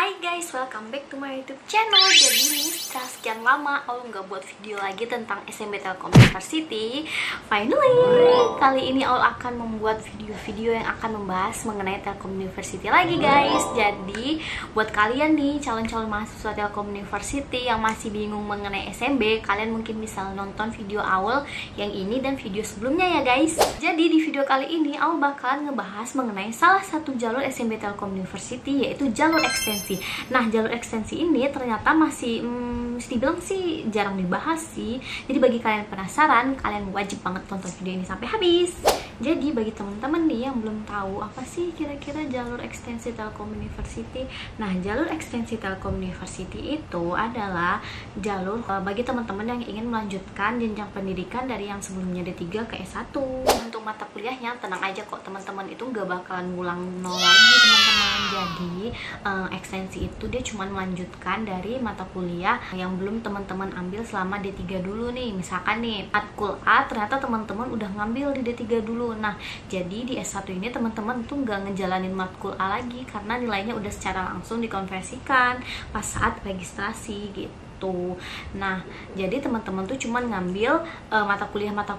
Hai guys, welcome back to my YouTube channel. Jadi nih setelah sekian lama aku nggak buat video lagi tentang SMB Telkom University. Finally, kali ini aku akan membuat video-video yang akan membahas mengenai Telkom University lagi guys. Jadi buat kalian nih calon-calon mahasiswa Telkom University yang masih bingung mengenai SMB, kalian mungkin bisa nonton video awal yang ini dan video sebelumnya ya guys. Jadi di video kali ini aku bakalan ngebahas mengenai salah satu jalur SMB Telkom University, yaitu jalur ekstensi. Nah, jalur ekstensi ini ternyata masih dibilang sih jarang dibahas sih. Jadi bagi kalian penasaran, kalian wajib banget tonton video ini sampai habis. Jadi bagi teman-teman nih yang belum tahu apa sih kira-kira jalur ekstensi Telkom University. Nah, jalur ekstensi Telkom University itu adalah jalur bagi teman-teman yang ingin melanjutkan jenjang pendidikan dari yang sebelumnya D3 ke S1. Untuk mata kuliahnya tenang aja kok teman-teman, itu nggak bakalan ngulang nol lagi teman-teman. Jadi ekstensi itu dia cuma melanjutkan dari mata kuliah yang belum teman-teman ambil selama D3 dulu nih. Misalkan nih matkul A ternyata teman-teman udah ngambil di D3 dulu. Nah, jadi di S1 ini teman-teman tuh nggak ngejalanin matkul A lagi karena nilainya udah secara langsung dikonversikan pas saat registrasi gitu. Nah, jadi teman-teman tuh cuman ngambil mata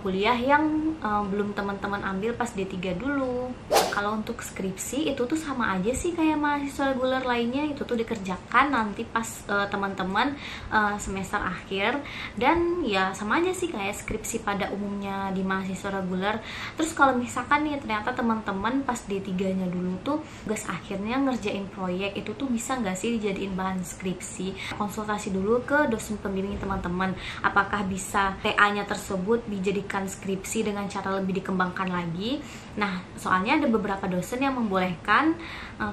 kuliah yang belum teman-teman ambil pas D3 dulu. Kalau untuk skripsi itu tuh sama aja sih kayak mahasiswa reguler lainnya, itu tuh dikerjakan nanti pas teman-teman semester akhir, dan ya sama aja sih kayak skripsi pada umumnya di mahasiswa reguler. Terus kalau misalkan nih ternyata teman-teman pas D3-nya dulu tuh tugas akhirnya ngerjain proyek, itu tuh bisa nggak sih dijadiin bahan skripsi? Konsultasi dulu ke dosen pembimbing teman-teman, apakah bisa TA-nya tersebut dijadikan skripsi dengan cara lebih dikembangkan lagi. Nah, soalnya ada beberapa dosen yang membolehkan,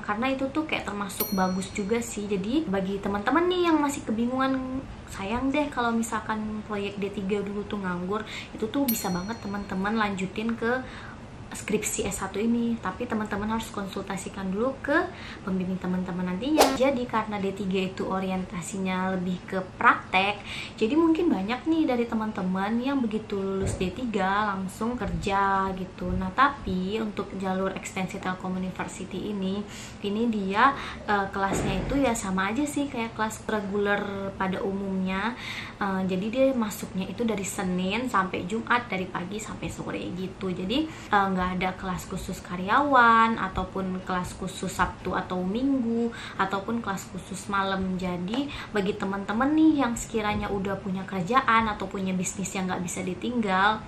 karena itu tuh kayak termasuk bagus juga sih. Jadi bagi teman-teman nih yang masih kebingungan, sayang deh kalau misalkan proyek D3 dulu tuh nganggur, itu tuh bisa banget teman-teman lanjutin ke skripsi S1 ini, tapi teman-teman harus konsultasikan dulu ke pembimbing teman-teman nantinya. Jadi karena D3 itu orientasinya lebih ke praktek, jadi mungkin banyak nih dari teman-teman yang begitu lulus D3 langsung kerja gitu. Nah, tapi untuk jalur ekstensi Telkom University ini dia kelasnya itu ya sama aja sih kayak kelas reguler pada umumnya. Jadi dia masuknya itu dari Senin sampai Jumat, dari pagi sampai sore gitu. Jadi nggak ada kelas khusus karyawan ataupun kelas khusus Sabtu atau Minggu ataupun kelas khusus malam. Jadi bagi teman-teman nih yang sekiranya udah punya kerjaan atau punya bisnis yang nggak bisa ditinggal,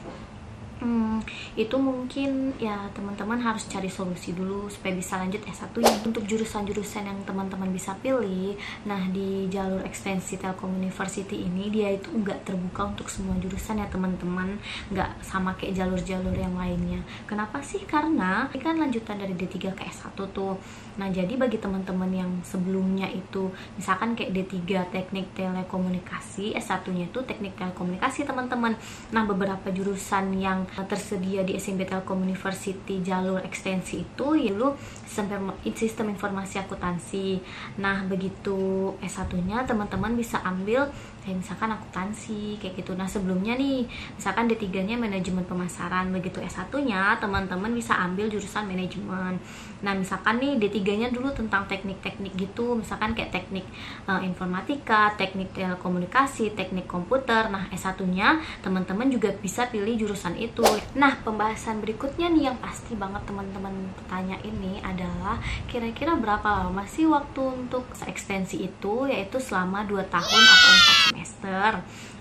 itu mungkin ya teman-teman harus cari solusi dulu supaya bisa lanjut S1 ya. Untuk jurusan-jurusan yang teman-teman bisa pilih, nah di jalur ekstensi Telkom University ini dia itu nggak terbuka untuk semua jurusan ya teman-teman, nggak sama kayak jalur-jalur yang lainnya. Kenapa sih? Karena ini kan lanjutan dari D3 ke S1 tuh. Nah, jadi bagi teman-teman yang sebelumnya itu misalkan kayak D3 teknik telekomunikasi, S1-nya itu teknik telekomunikasi teman-teman. Nah, beberapa jurusan yang tersedia di SMB Telkom University jalur ekstensi itu yaitu sistem informasi akuntansi. Nah, begitu S1-nya teman-teman bisa ambil kayak misalkan akuntansi kayak gitu. Nah, sebelumnya nih misalkan D3-nya manajemen pemasaran, begitu S1-nya teman-teman bisa ambil jurusan manajemen. Nah, misalkan nih D3-nya dulu tentang teknik-teknik gitu, misalkan kayak teknik informatika, teknik telekomunikasi, teknik komputer. Nah, S1-nya teman-teman juga bisa pilih jurusan itu. Nah, pembahasan berikutnya nih yang pasti banget teman-teman tanya ini adalah kira-kira berapa lama sih waktu untuk ekstensi itu, yaitu selama 2 tahun atau 4 semester.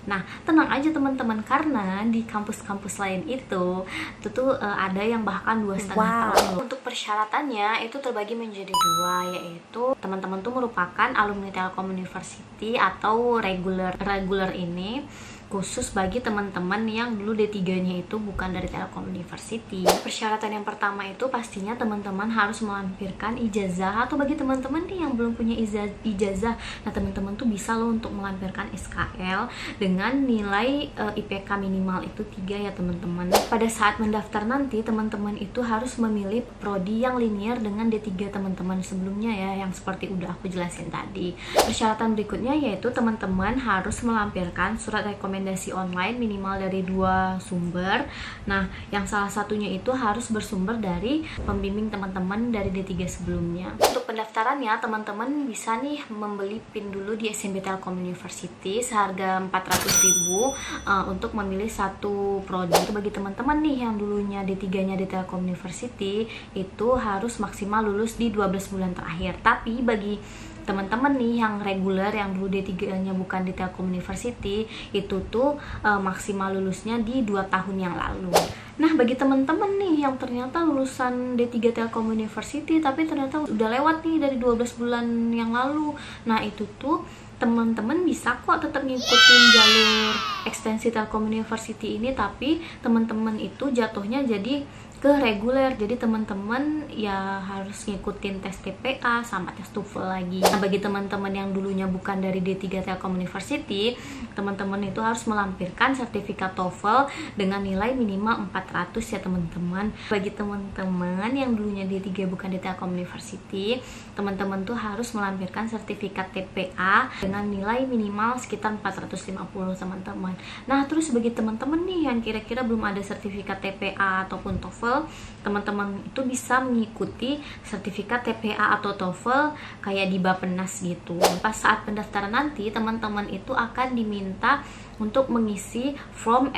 Nah, tenang aja teman-teman, karena di kampus-kampus lain itu tuh ada yang bahkan 2,5 tahun. Untuk persyaratannya itu terbagi menjadi 2, yaitu teman-teman tuh merupakan alumni Telkom University atau reguler ini khusus bagi teman-teman yang dulu D3-nya itu bukan dari Telkom University. Persyaratan yang pertama itu pastinya teman-teman harus melampirkan ijazah, atau bagi teman-teman nih yang belum punya ijazah, nah teman-teman tuh bisa loh untuk melampirkan SKL dengan nilai IPK minimal itu 3 ya teman-teman. Pada saat mendaftar nanti teman-teman itu harus memilih prodi yang linear dengan D3 teman-teman sebelumnya ya, yang seperti udah aku jelasin tadi. Persyaratan berikutnya yaitu teman-teman harus melampirkan surat rekomendasi rekomendasi online minimal dari 2 sumber. Nah, yang salah satunya itu harus bersumber dari pembimbing teman-teman dari D3 sebelumnya. Untuk pendaftarannya, teman-teman bisa nih membeli PIN dulu di SMB Telkom University seharga 400.000 untuk memilih satu prodi. Itu bagi teman-teman nih yang dulunya D3-nya di Telkom University itu harus maksimal lulus di 12 bulan terakhir. Tapi bagi teman-teman nih yang reguler yang dulu D3-nya bukan di Telkom University itu tuh maksimal lulusnya di 2 tahun yang lalu. Nah, bagi teman-teman nih yang ternyata lulusan D3 Telkom University tapi ternyata udah lewat nih dari 12 bulan yang lalu. Nah, itu tuh teman-teman bisa kok tetap ngikutin jalur ekstensi Telkom University ini, tapi teman-teman itu jatuhnya jadi ke reguler. Jadi teman-teman ya harus ngikutin tes TPA sama tes TOEFL lagi. Nah, bagi teman-teman yang dulunya bukan dari D3 Telkom University, teman-teman itu harus melampirkan sertifikat TOEFL dengan nilai minimal 400 ya teman-teman. Bagi teman-teman yang dulunya D3 bukan di Telkom University, teman-teman tuh harus melampirkan sertifikat TPA dengan nilai minimal sekitar 450 teman-teman. Nah, terus bagi teman-teman nih yang kira-kira belum ada sertifikat TPA ataupun TOEFL, teman-teman itu bisa mengikuti sertifikat TPA atau TOEFL kayak di Bappenas gitu. Pas saat pendaftaran nanti, teman-teman itu akan diminta untuk mengisi form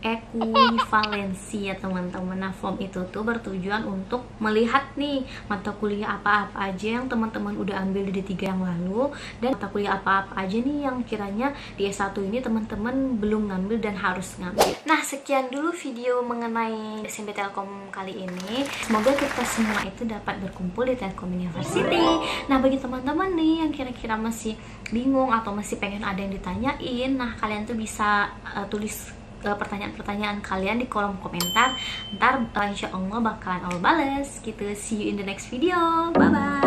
ekuivalensi ya teman-teman. Nah, form itu tuh bertujuan untuk melihat nih mata kuliah apa-apa aja yang teman-teman udah ambil di D3 yang lalu, dan mata kuliah apa-apa aja nih yang kiranya di S1 ini teman-teman belum ngambil dan harus ngambil. Nah, sekian dulu video mengenai SMB Telkom kali ini. Semoga kita semua itu dapat berkumpul di Telkom University. Nah, bagi teman-teman nih yang kira-kira masih bingung atau masih pengen ada yang ditanyain, nah kalian tuh bisa tulis pertanyaan-pertanyaan kalian di kolom komentar. Ntar insya Allah bakalan Allah bales gitu. See you in the next video. Bye bye.